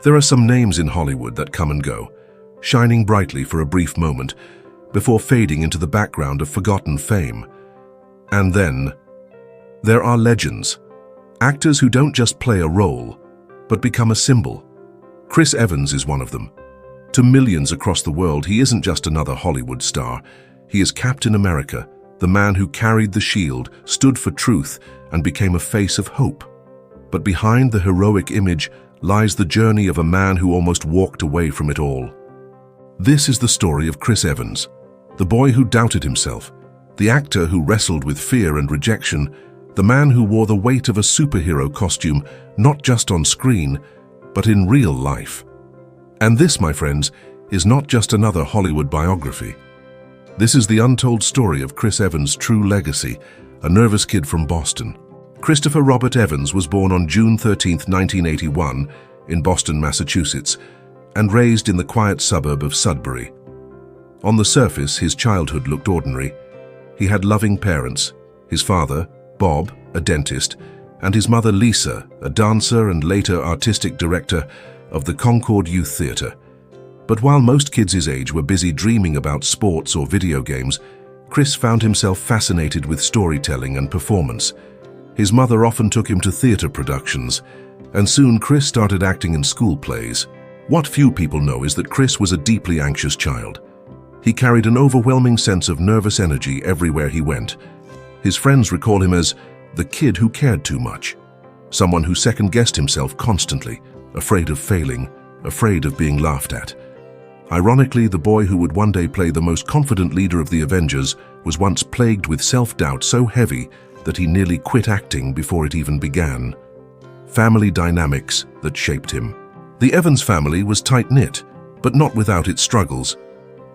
There are some names in Hollywood that come and go, shining brightly for a brief moment before fading into the background of forgotten fame. And then, there are legends, actors who don't just play a role, but become a symbol. Chris Evans is one of them. To millions across the world, he isn't just another Hollywood star. He is Captain America, the man who carried the shield, stood for truth, and became a face of hope. But behind the heroic image lies the journey of a man who almost walked away from it all. This is the story of Chris Evans, the boy who doubted himself, the actor who wrestled with fear and rejection, the man who wore the weight of a superhero costume not just on screen, but in real life. And this, my friends, is not just another Hollywood biography. This is the untold story of Chris Evans' true legacy, a nervous kid from Boston. Christopher Robert Evans was born on June 13, 1981, in Boston, Massachusetts, and raised in the quiet suburb of Sudbury. On the surface, his childhood looked ordinary. He had loving parents, his father, Bob, a dentist, and his mother, Lisa, a dancer and later artistic director of the Concord Youth Theatre. But while most kids his age were busy dreaming about sports or video games, Chris found himself fascinated with storytelling and performance. His mother often took him to theatre productions, and soon Chris started acting in school plays. What few people know is that Chris was a deeply anxious child. He carried an overwhelming sense of nervous energy everywhere he went. His friends recall him as the kid who cared too much, someone who second-guessed himself constantly, afraid of failing, afraid of being laughed at. Ironically, the boy who would one day play the most confident leader of the Avengers was once plagued with self-doubt so heavy that he nearly quit acting before it even began. Family dynamics that shaped him. The Evans family was tight-knit, but not without its struggles.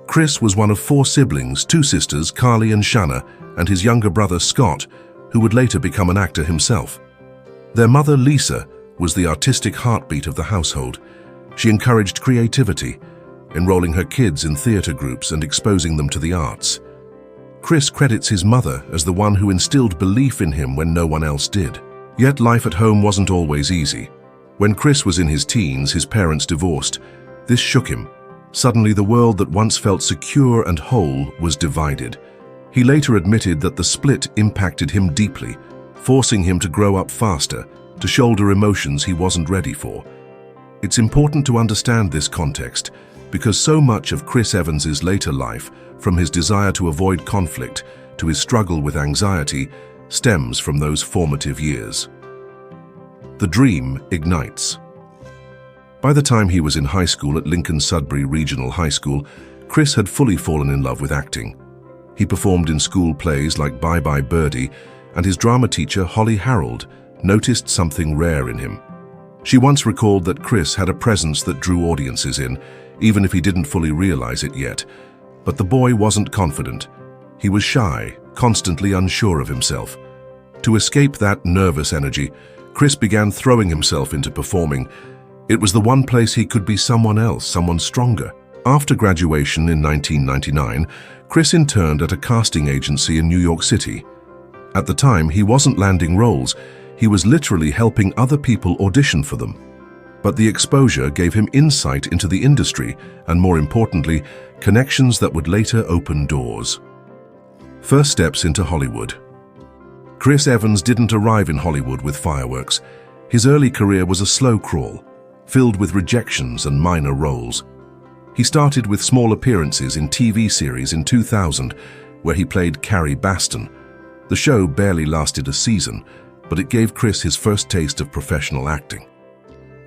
Chris was one of 4 siblings, 2 sisters, Carly and Shanna, and his younger brother Scott, who would later become an actor himself. Their mother, Lisa, was the artistic heartbeat of the household. She encouraged creativity, enrolling her kids in theatre groups and exposing them to the arts. Chris credits his mother as the one who instilled belief in him when no one else did. Yet life at home wasn't always easy. When Chris was in his teens, his parents divorced. This shook him. Suddenly, the world that once felt secure and whole was divided. He later admitted that the split impacted him deeply, forcing him to grow up faster, to shoulder emotions he wasn't ready for. It's important to understand this context, because so much of Chris Evans' later life, from his desire to avoid conflict to his struggle with anxiety, stems from those formative years. The dream ignites. By the time he was in high school at Lincoln-Sudbury Regional High School, Chris had fully fallen in love with acting. He performed in school plays like Bye Bye Birdie, and his drama teacher, Holly Harold, noticed something rare in him. She once recalled that Chris had a presence that drew audiences in, even if he didn't fully realize it yet. But the boy wasn't confident. He was shy, constantly unsure of himself. To escape that nervous energy, Chris began throwing himself into performing. It was the one place he could be someone else, someone stronger. After graduation in 1999, Chris interned at a casting agency in New York City. At the time, he wasn't landing roles. He was literally helping other people audition for them. But the exposure gave him insight into the industry and, more importantly, connections that would later open doors. First steps into Hollywood. Chris Evans didn't arrive in Hollywood with fireworks. His early career was a slow crawl, filled with rejections and minor roles. He started with small appearances in TV series in 2000, where he played Carrie Baston. The show barely lasted a season, but it gave Chris his first taste of professional acting.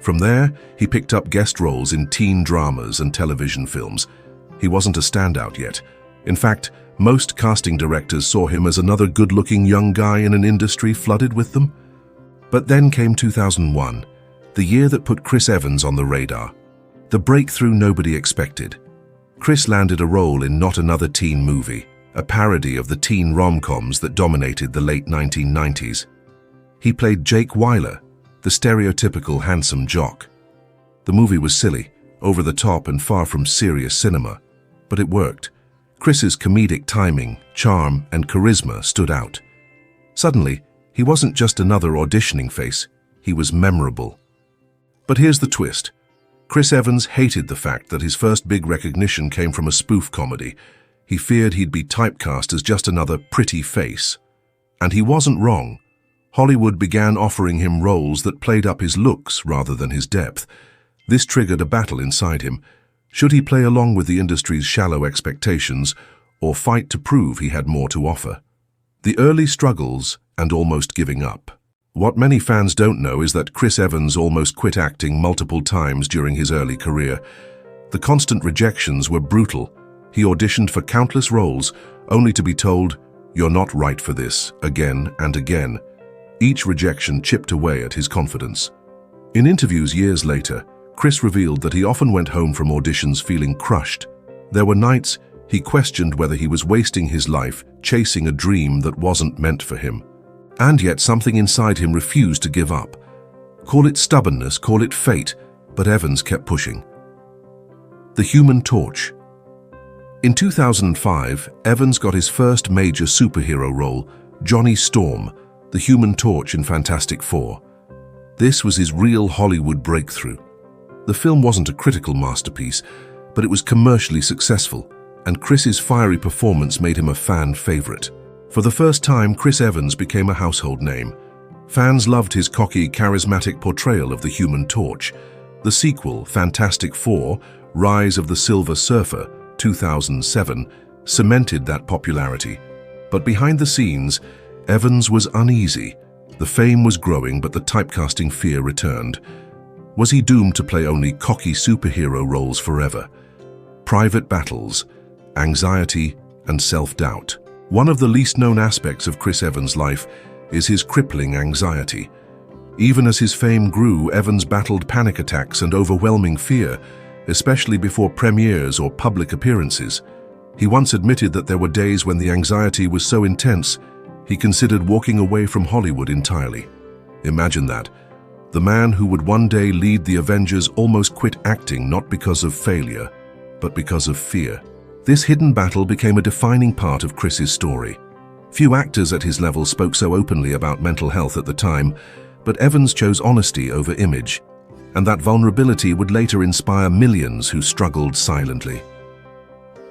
From there, he picked up guest roles in teen dramas and television films. He wasn't a standout yet. In fact, most casting directors saw him as another good-looking young guy in an industry flooded with them. But then came 2001, the year that put Chris Evans on the radar. The breakthrough nobody expected. Chris landed a role in Not Another Teen Movie, a parody of the teen rom-coms that dominated the late 1990s. He played Jake Weiler, the stereotypical handsome jock. The movie was silly, over the top and far from serious cinema, but it worked. Chris's comedic timing, charm, and charisma stood out. Suddenly, he wasn't just another auditioning face, he was memorable. But here's the twist. Chris Evans hated the fact that his first big recognition came from a spoof comedy. He feared he'd be typecast as just another pretty face. And he wasn't wrong. Hollywood began offering him roles that played up his looks rather than his depth. This triggered a battle inside him. Should he play along with the industry's shallow expectations, or fight to prove he had more to offer? The early struggles and almost giving up. What many fans don't know is that Chris Evans almost quit acting multiple times during his early career. The constant rejections were brutal. He auditioned for countless roles, only to be told, "You're not right for this," again and again. Each rejection chipped away at his confidence. In interviews years later, Chris revealed that he often went home from auditions feeling crushed. There were nights he questioned whether he was wasting his life chasing a dream that wasn't meant for him. And yet something inside him refused to give up. Call it stubbornness, call it fate, but Evans kept pushing. The Human Torch. In 2005, Evans got his first major superhero role, Johnny Storm, the Human Torch in Fantastic Four. This was his real Hollywood breakthrough. The film wasn't a critical masterpiece, but it was commercially successful, and Chris's fiery performance made him a fan favorite. For the first time, Chris Evans became a household name. Fans loved his cocky, charismatic portrayal of the Human Torch. The sequel, Fantastic Four: Rise of the Silver Surfer, 2007, cemented that popularity. But behind the scenes, Evans was uneasy. The fame was growing, but the typecasting fear returned. Was he doomed to play only cocky superhero roles forever? Private battles, anxiety, and self-doubt. One of the least known aspects of Chris Evans' life is his crippling anxiety. Even as his fame grew, Evans battled panic attacks and overwhelming fear, especially before premieres or public appearances. He once admitted that there were days when the anxiety was so intense, he considered walking away from Hollywood entirely. Imagine that. The man who would one day lead the Avengers almost quit acting not because of failure, but because of fear. This hidden battle became a defining part of Chris's story. Few actors at his level spoke so openly about mental health at the time, but Evans chose honesty over image, and that vulnerability would later inspire millions who struggled silently.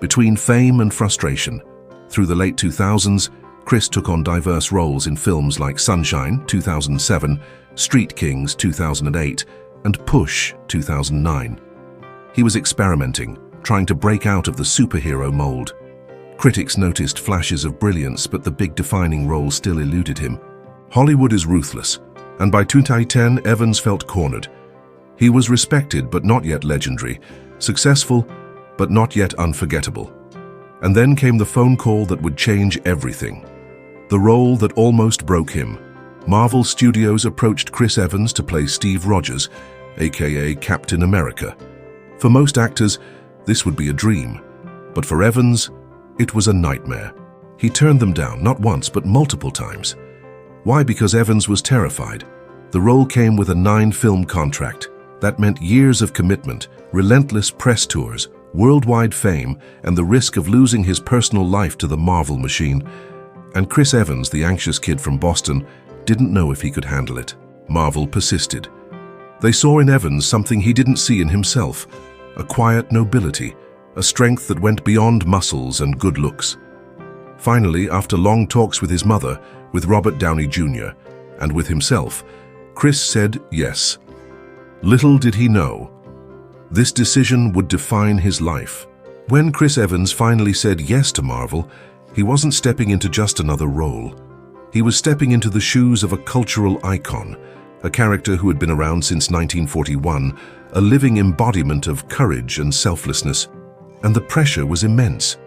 Between fame and frustration, through the late 2000s, Chris took on diverse roles in films like Sunshine, 2007, Street Kings, 2008, and Push, 2009. He was experimenting, trying to break out of the superhero mold. Critics noticed flashes of brilliance, but the big defining role still eluded him. Hollywood is ruthless, and by 2010, Evans felt cornered. He was respected but not yet legendary, successful but not yet unforgettable. And then came the phone call that would change everything. The role that almost broke him. Marvel Studios approached Chris Evans to play Steve Rogers, aka Captain America. For most actors, this would be a dream, but for Evans, it was a nightmare. He turned them down, not once, but multiple times. Why? Because Evans was terrified. The role came with a 9-film contract. That meant years of commitment, relentless press tours, worldwide fame, and the risk of losing his personal life to the Marvel machine. And Chris Evans, the anxious kid from Boston, didn't know if he could handle it. Marvel persisted. They saw in Evans something he didn't see in himself, a quiet nobility, a strength that went beyond muscles and good looks. Finally, after long talks with his mother, with Robert Downey Jr., and with himself, Chris said yes. Little did he know, this decision would define his life. When Chris Evans finally said yes to Marvel, he wasn't stepping into just another role. He was stepping into the shoes of a cultural icon, a character who had been around since 1941, a living embodiment of courage and selflessness. And the pressure was immense.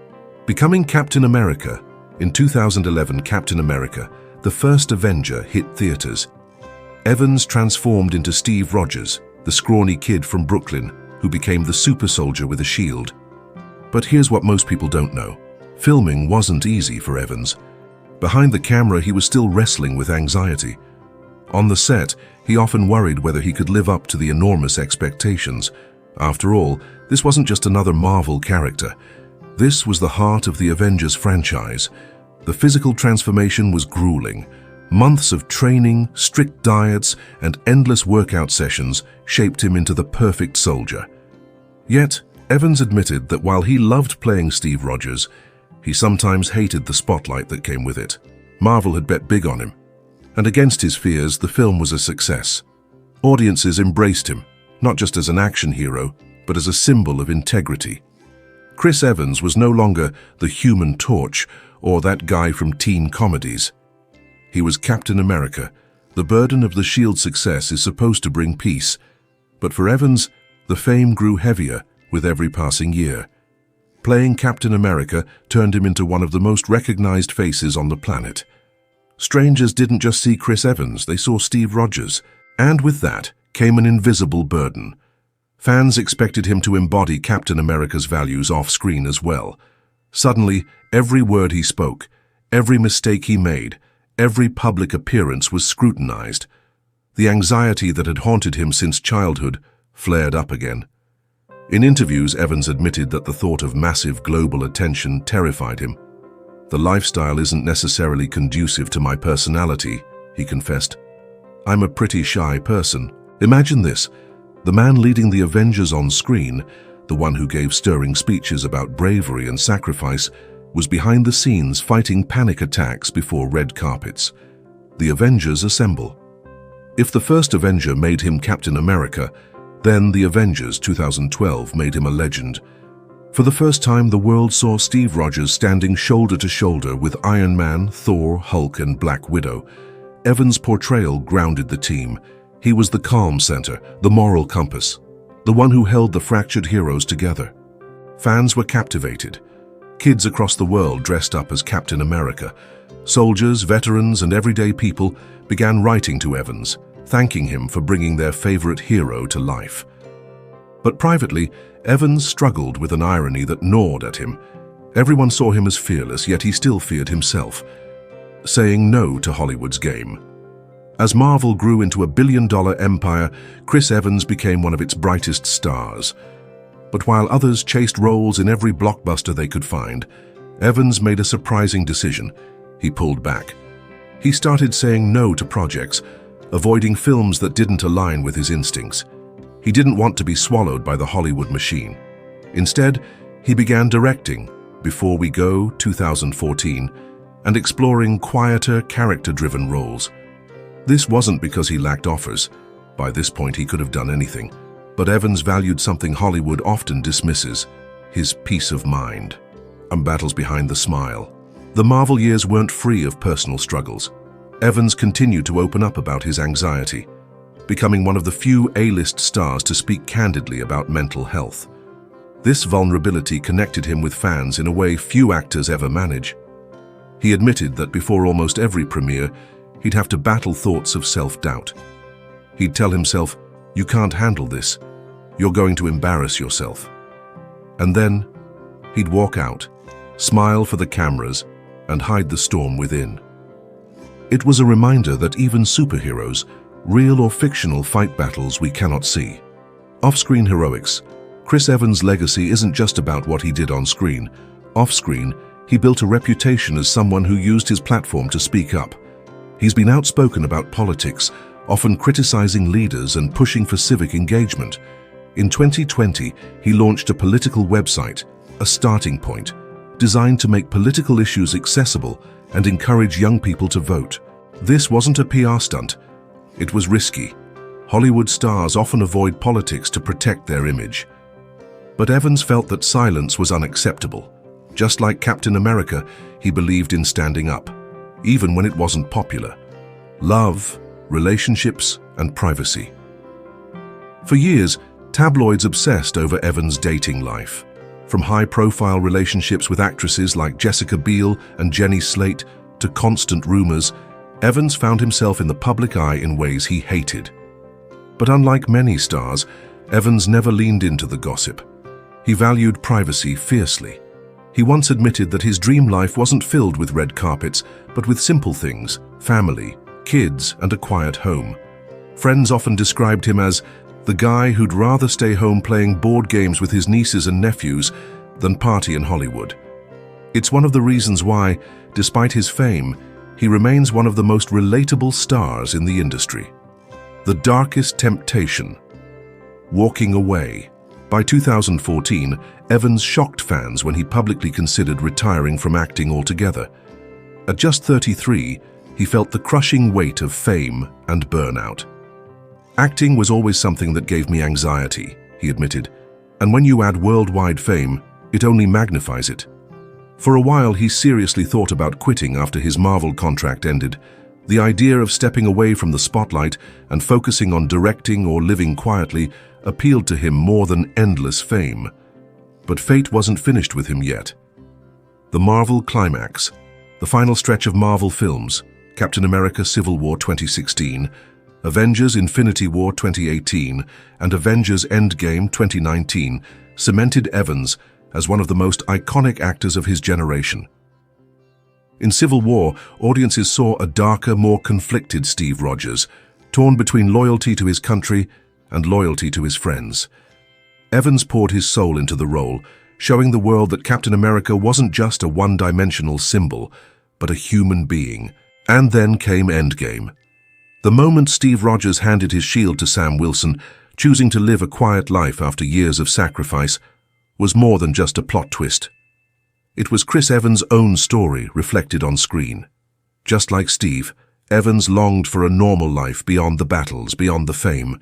Becoming Captain America, in 2011, Captain America, the first Avenger, hit theaters. Evans transformed into Steve Rogers, the scrawny kid from Brooklyn, who became the super soldier with a shield. But here's what most people don't know. Filming wasn't easy for Evans. Behind the camera, he was still wrestling with anxiety. On the set, he often worried whether he could live up to the enormous expectations. After all, this wasn't just another Marvel character. This was the heart of the Avengers franchise. The physical transformation was grueling. Months of training, strict diets, and endless workout sessions shaped him into the perfect soldier. Yet, Evans admitted that while he loved playing Steve Rogers, he sometimes hated the spotlight that came with it. Marvel had bet big on him, and against his fears, the film was a success. Audiences embraced him, not just as an action hero, but as a symbol of integrity. Chris Evans was no longer the Human Torch or that guy from teen comedies. He was Captain America. The burden of the S.H.I.E.L.D. success is supposed to bring peace, but for Evans, the fame grew heavier with every passing year. Playing Captain America turned him into one of the most recognized faces on the planet. Strangers didn't just see Chris Evans, they saw Steve Rogers, and with that came an invisible burden. Fans expected him to embody Captain America's values off-screen as well. Suddenly, every word he spoke, every mistake he made, every public appearance was scrutinized. The anxiety that had haunted him since childhood flared up again. In interviews, Evans admitted that the thought of massive global attention terrified him. "The lifestyle isn't necessarily conducive to my personality," he confessed. "I'm a pretty shy person." Imagine this, the man leading the Avengers on screen, the one who gave stirring speeches about bravery and sacrifice, was behind the scenes fighting panic attacks before red carpets. The Avengers assemble. If the first Avenger made him Captain America, then the Avengers 2012 made him a legend. For the first time, the world saw Steve Rogers standing shoulder to shoulder with Iron Man, Thor, Hulk, and Black Widow. Evans' portrayal grounded the team. He was the calm center, the moral compass, the one who held the fractured heroes together. Fans were captivated. Kids across the world dressed up as Captain America. Soldiers, veterans, and everyday people began writing to Evans, thanking him for bringing their favorite hero to life. But privately, Evans struggled with an irony that gnawed at him. Everyone saw him as fearless, yet he still feared himself, saying no to Hollywood's game. As Marvel grew into a billion-dollar empire, Chris Evans became one of its brightest stars. But while others chased roles in every blockbuster they could find, Evans made a surprising decision. He pulled back. He started saying no to projects, avoiding films that didn't align with his instincts. He didn't want to be swallowed by the Hollywood machine. Instead, he began directing Before We Go, 2014, and exploring quieter, character-driven roles. This wasn't because he lacked offers. By this point, he could have done anything. But Evans valued something Hollywood often dismisses: his peace of mind. And battles behind the smile. The Marvel years weren't free of personal struggles. Evans continued to open up about his anxiety, becoming one of the few A-list stars to speak candidly about mental health. This vulnerability connected him with fans in a way few actors ever manage. He admitted that before almost every premiere, he'd have to battle thoughts of self-doubt. He'd tell himself, "You can't handle this. You're going to embarrass yourself." And then, he'd walk out, smile for the cameras, and hide the storm within. It was a reminder that even superheroes, real or fictional, fight battles we cannot see. Off-screen heroics. Chris Evans' legacy isn't just about what he did on screen. Off-screen, he built a reputation as someone who used his platform to speak up. He's been outspoken about politics, often criticizing leaders and pushing for civic engagement. In 2020, he launched a political website, A Starting Point, designed to make political issues accessible and encourage young people to vote. This wasn't a PR stunt. It was risky. Hollywood stars often avoid politics to protect their image. But Evans felt that silence was unacceptable. Just like Captain America, he believed in standing up, even when it wasn't popular. Love, relationships, and privacy. For years, tabloids obsessed over Evans' dating life. From high-profile relationships with actresses like Jessica Biel and Jenny Slate to constant rumors, Evans found himself in the public eye in ways he hated. But unlike many stars, Evans never leaned into the gossip. He valued privacy fiercely. He once admitted that his dream life wasn't filled with red carpets, but with simple things: family, kids, and a quiet home. Friends often described him as the guy who'd rather stay home playing board games with his nieces and nephews than party in Hollywood. It's one of the reasons why, despite his fame, he remains one of the most relatable stars in the industry. The Darkest Temptation. Walking Away. By 2014, Evans shocked fans when he publicly considered retiring from acting altogether. At just 33, he felt the crushing weight of fame and burnout. "Acting was always something that gave me anxiety," he admitted, "and when you add worldwide fame, it only magnifies it." For a while, he seriously thought about quitting after his Marvel contract ended. The idea of stepping away from the spotlight and focusing on directing or living quietly appealed to him more than endless fame. But fate wasn't finished with him yet. The Marvel climax. The final stretch of Marvel films, Captain America Civil War 2016, Avengers Infinity War 2018, and Avengers Endgame 2019, cemented Evans as one of the most iconic actors of his generation. In Civil War, audiences saw a darker, more conflicted Steve Rogers, torn between loyalty to his country and loyalty to his friends. Evans poured his soul into the role, showing the world that Captain America wasn't just a one-dimensional symbol, but a human being. And then came Endgame. The moment Steve Rogers handed his shield to Sam Wilson, choosing to live a quiet life after years of sacrifice, was more than just a plot twist. It was Chris Evans' own story reflected on screen. Just like Steve, Evans longed for a normal life beyond the battles, beyond the fame.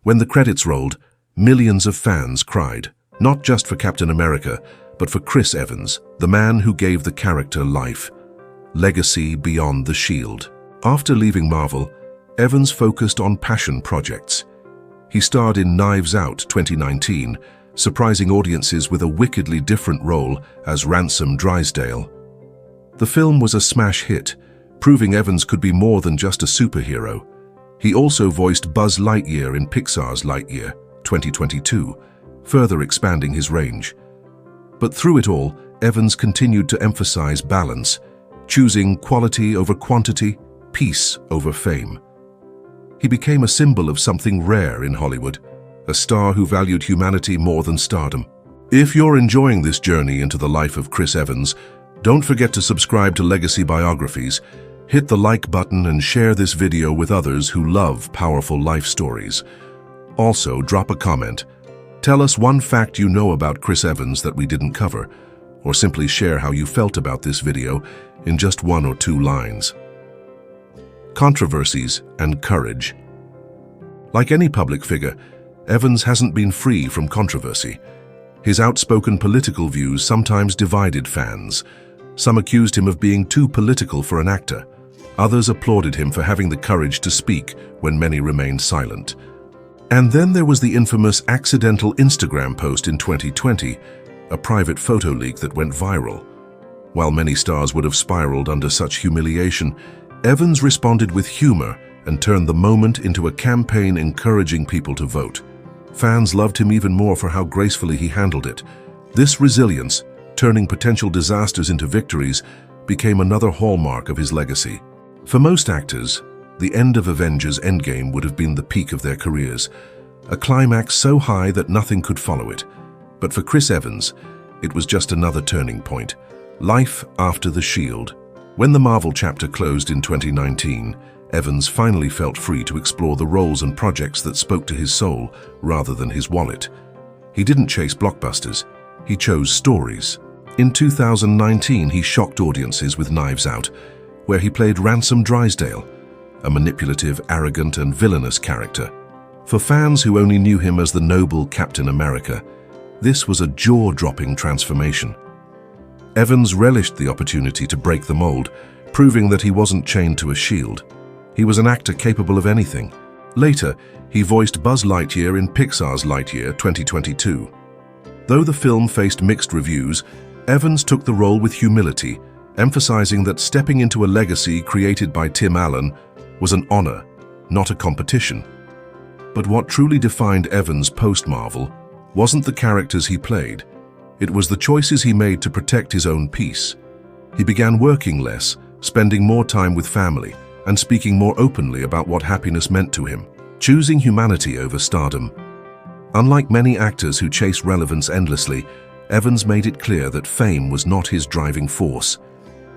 When the credits rolled, millions of fans cried, not just for Captain America, but for Chris Evans, the man who gave the character life. Legacy beyond the shield. After leaving Marvel, Evans focused on passion projects. He starred in Knives Out 2019, surprising audiences with a wickedly different role as Ransom Drysdale. The film was a smash hit, proving Evans could be more than just a superhero. He also voiced Buzz Lightyear in Pixar's Lightyear 2022, further expanding his range. But through it all, Evans continued to emphasize balance, choosing quality over quantity, peace over fame. He became a symbol of something rare in Hollywood, a star who valued humanity more than stardom. If you're enjoying this journey into the life of Chris Evans, don't forget to subscribe to Legacy Biographies, hit the like button and share this video with others who love powerful life stories. Also, drop a comment. Tell us one fact you know about Chris Evans that we didn't cover, or simply share how you felt about this video in just 1 or 2 lines. Controversies and courage. Like any public figure, Evans hasn't been free from controversy. His outspoken political views sometimes divided fans. Some accused him of being too political for an actor. Others applauded him for having the courage to speak when many remained silent. And then there was the infamous accidental Instagram post in 2020, a private photo leak that went viral. While many stars would have spiraled under such humiliation, Evans responded with humor and turned the moment into a campaign encouraging people to vote. Fans loved him even more for how gracefully he handled it. This resilience, turning potential disasters into victories, became another hallmark of his legacy. For most actors, the end of Avengers Endgame would have been the peak of their careers, a climax so high that nothing could follow it. But for Chris Evans, it was just another turning point. Life after the shield. When the Marvel chapter closed in 2019, Evans finally felt free to explore the roles and projects that spoke to his soul rather than his wallet. He didn't chase blockbusters, he chose stories. In 2019, he shocked audiences with Knives Out, where he played Ransom Drysdale, a manipulative, arrogant, and villainous character. For fans who only knew him as the noble Captain America, this was a jaw-dropping transformation. Evans relished the opportunity to break the mold, proving that he wasn't chained to a shield. He was an actor capable of anything. Later, he voiced Buzz Lightyear in Pixar's Lightyear 2022. Though the film faced mixed reviews, Evans took the role with humility, emphasizing that stepping into a legacy created by Tim Allen was an honor, not a competition. But what truly defined Evans post-Marvel wasn't the characters he played. It was the choices he made to protect his own peace. He began working less, spending more time with family, and speaking more openly about what happiness meant to him, choosing humanity over stardom. Unlike many actors who chase relevance endlessly, Evans made it clear that fame was not his driving force.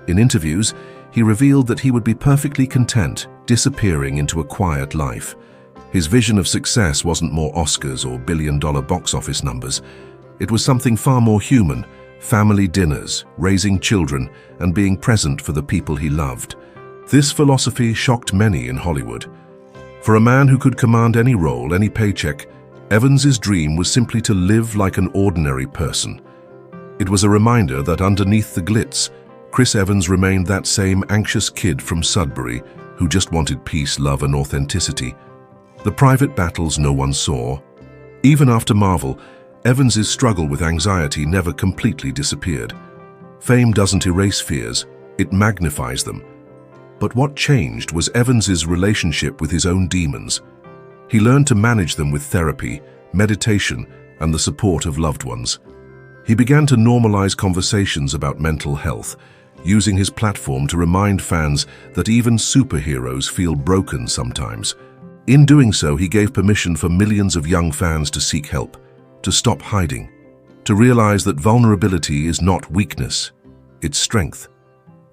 In interviews, he revealed that he would be perfectly content disappearing into a quiet life. His vision of success wasn't more Oscars or billion-dollar box office numbers. It was something far more human: family dinners, raising children, and being present for the people he loved. This philosophy shocked many in Hollywood. For a man who could command any role, any paycheck, Evans's dream was simply to live like an ordinary person. It was a reminder that underneath the glitz, Chris Evans remained that same anxious kid from Sudbury who just wanted peace, love, and authenticity. The private battles no one saw. Even after Marvel, Evans's struggle with anxiety never completely disappeared. Fame doesn't erase fears, it magnifies them. But what changed was Evans's relationship with his own demons. He learned to manage them with therapy, meditation, and the support of loved ones. He began to normalize conversations about mental health, using his platform to remind fans that even superheroes feel broken sometimes. In doing so, he gave permission for millions of young fans to seek help, to stop hiding, to realize that vulnerability is not weakness, it's strength.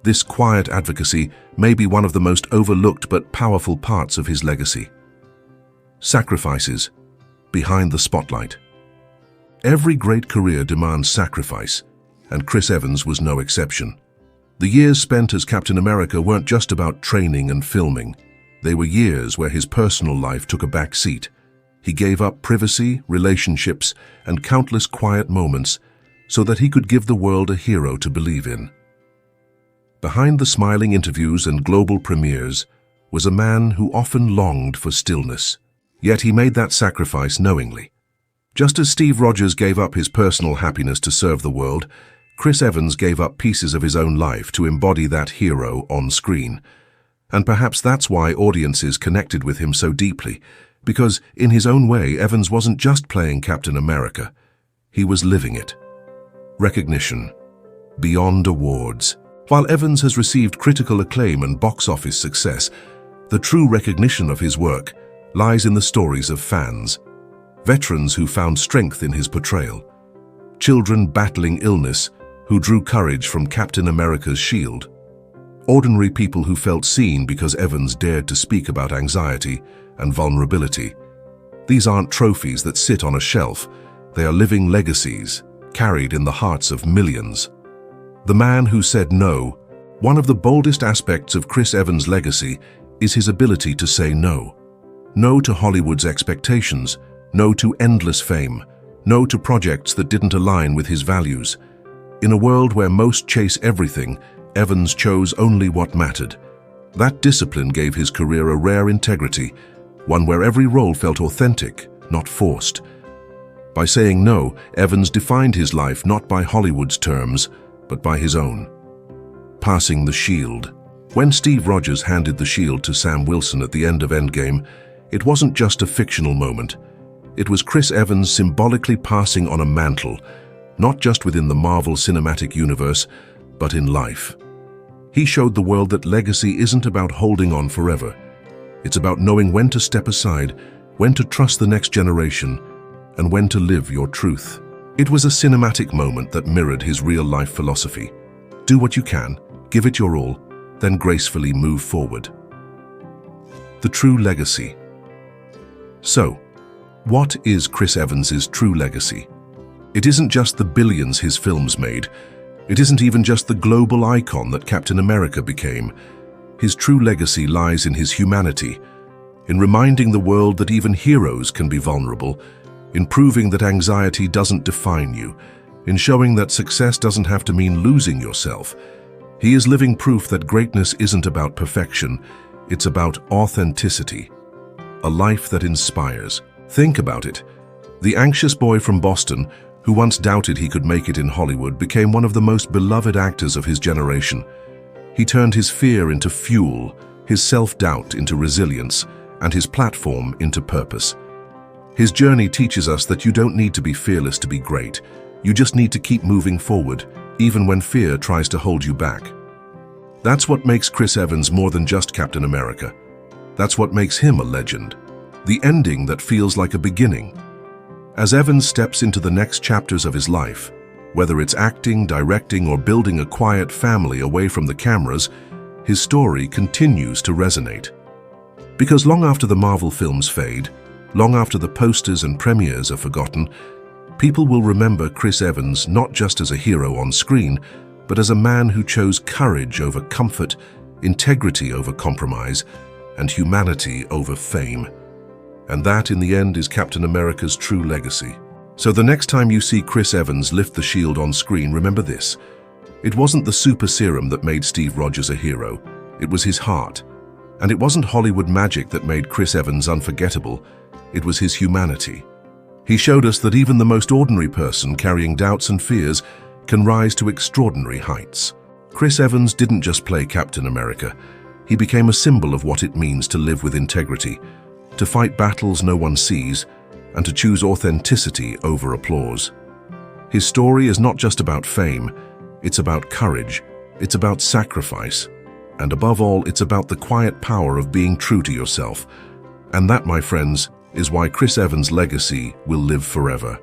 This quiet advocacy may be one of the most overlooked but powerful parts of his legacy. Sacrifices behind the spotlight. Every great career demands sacrifice, and Chris Evans was no exception. The years spent as Captain America weren't just about training and filming. They were years where his personal life took a back seat. He gave up privacy, relationships, and countless quiet moments so that he could give the world a hero to believe in. Behind the smiling interviews and global premieres was a man who often longed for stillness. Yet he made that sacrifice knowingly. Just as Steve Rogers gave up his personal happiness to serve the world, Chris Evans gave up pieces of his own life to embody that hero on screen. And perhaps that's why audiences connected with him so deeply, because in his own way, Evans wasn't just playing Captain America. He was living it. Recognition. Beyond awards. While Evans has received critical acclaim and box office success, the true recognition of his work lies in the stories of fans. Veterans who found strength in his portrayal. Children battling illness who drew courage from Captain America's shield. Ordinary people who felt seen because Evans dared to speak about anxiety and vulnerability. These aren't trophies that sit on a shelf. They are living legacies, carried in the hearts of millions. The man who said no. One of the boldest aspects of Chris Evans' legacy is his ability to say no. No to Hollywood's expectations, no to endless fame, no to projects that didn't align with his values. In a world where most chase everything, Evans chose only what mattered. That discipline gave his career a rare integrity, one where every role felt authentic, not forced. By saying no, Evans defined his life not by Hollywood's terms, but by his own. Passing the shield. When Steve Rogers handed the shield to Sam Wilson at the end of Endgame, it wasn't just a fictional moment. It was Chris Evans symbolically passing on a mantle, not just within the Marvel Cinematic Universe, but in life. He showed the world that legacy isn't about holding on forever. It's about knowing when to step aside, when to trust the next generation, and when to live your truth. It was a cinematic moment that mirrored his real-life philosophy. Do what you can, give it your all, then gracefully move forward. The true legacy. So, what is Chris Evans's true legacy? It isn't just the billions his films made. It isn't even just the global icon that Captain America became. His true legacy lies in his humanity, in reminding the world that even heroes can be vulnerable, in proving that anxiety doesn't define you, in showing that success doesn't have to mean losing yourself. He is living proof that greatness isn't about perfection, it's about authenticity. A life that inspires. Think about it. The anxious boy from Boston, who once doubted he could make it in Hollywood, became one of the most beloved actors of his generation. He turned his fear into fuel, his self-doubt into resilience, and his platform into purpose. His journey teaches us that you don't need to be fearless to be great. You just need to keep moving forward, even when fear tries to hold you back. That's what makes Chris Evans more than just Captain America. That's what makes him a legend. The ending that feels like a beginning. As Evans steps into the next chapters of his life, whether it's acting, directing, or building a quiet family away from the cameras, his story continues to resonate. Because long after the Marvel films fade, long after the posters and premieres are forgotten, people will remember Chris Evans not just as a hero on screen, but as a man who chose courage over comfort, integrity over compromise, and humanity over fame. And that, in the end, is Captain America's true legacy. So the next time you see Chris Evans lift the shield on screen, remember this. It wasn't the super serum that made Steve Rogers a hero. It was his heart. And it wasn't Hollywood magic that made Chris Evans unforgettable. It was his humanity. He showed us that even the most ordinary person carrying doubts and fears can rise to extraordinary heights. Chris Evans didn't just play Captain America. He became a symbol of what it means to live with integrity, to fight battles no one sees, and to choose authenticity over applause. His story is not just about fame, it's about courage, it's about sacrifice, and above all, it's about the quiet power of being true to yourself. And that, my friends, is why Chris Evans' legacy will live forever.